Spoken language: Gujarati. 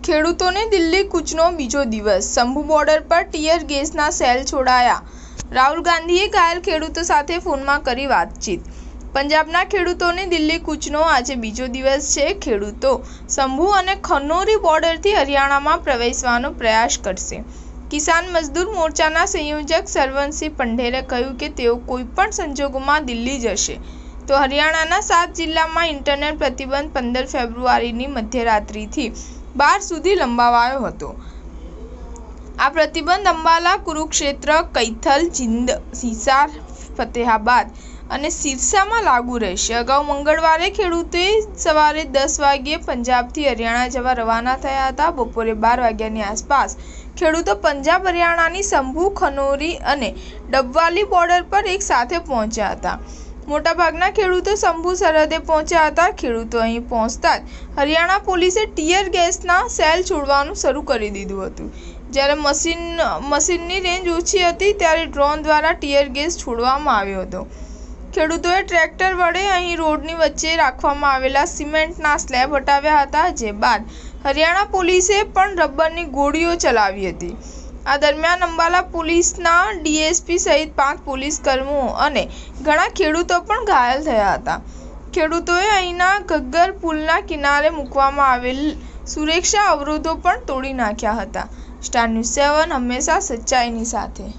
ખેડૂતોને દિલ્હી કૂચનો બીજો દિવસ, શંભુ બોર્ડર પર ટીયર ગેસના સેલ છોડાયા. રાહુલ ગાંધીએ ઘાયલ ખેડૂતો સાથે ફોનમાં કરી વાતચીત. પંજાબના ખેડૂતોને દિલ્હી કૂચનો આજે બીજો દિવસ છે. ખેડૂતો શંભુ અને ખનૌરી બોર્ડરથી હરિયાણામાં પ્રવેશવાનો પ્રયાસ કરશે. કિસાન મજદૂર મોરચાના સંયોજક સરવણસિંહ પંઢેરે કહ્યું કે તેઓ કોઈપણ સંજોગોમાં દિલ્હી જશે. તો હરિયાણાના 7 જિલ્લામાં ઇન્ટરનેટ પ્રતિબંધ 15 ફેબ્રુઆરીની મધ્યરાત્રિથી 12 સુધી લંબાવાયો હતો. આ પ્રતિબંધ અંબાલા, કુરુક્ષેત્ર, કૈથલ, જીંદ, હિસાર, ફતેહાબાદ અને સિરસામાં લાગુ રહેશે. અગાઉ મંગળવારે ખેડૂતોએ સવારે 10 વાગ્યે પંજાબથી હરિયાણા જવા રવાના થયા હતા. બપોરે 12 વાગ્યાની આસપાસ ખેડૂતો પંજાબ હરિયાણાની શંભુ, ખનૌરી અને ડબવાલી બોર્ડર પર એક સાથે પહોંચ્યા હતા. મોટાભાગના ખેડૂતો શંભુ સરહદે પહોંચ્યા હતા. ખેડૂતો અહીં પહોંચતા જ હરિયાણા પોલીસે ટીયર ગેસના સેલ છોડવાનું શરૂ કરી દીધું હતું. જ્યારે મશીનની રેન્જ ઓછી હતી ત્યારે ડ્રોન દ્વારા ટીયર ગેસ છોડવામાં આવ્યો હતો. ખેડૂતોએ ટ્રેક્ટર વડે અહીં રોડની વચ્ચે રાખવામાં આવેલા સિમેન્ટના સ્લેબ હટાવ્યા હતા. જે બાદ હરિયાણા પોલીસે પણ રબરની ગોળીઓ ચલાવી હતી. આ દરમિયાન અંબાલા પોલીસના ડીએસપી સહિત 5 પોલીસ કર્મીઓ અને ઘણા ખેડૂતો પણ ઘાયલ થયા હતા. ખેડૂતોએ અહીંના ઘગ્ગર પુલના કિનારે મૂકવામાં આવેલ સુરક્ષા અવરોધો પણ તોડી નાખ્યા હતા. સ્ટાર ન્યૂઝ 7 હંમેશા સચ્ચાઈની સાથે.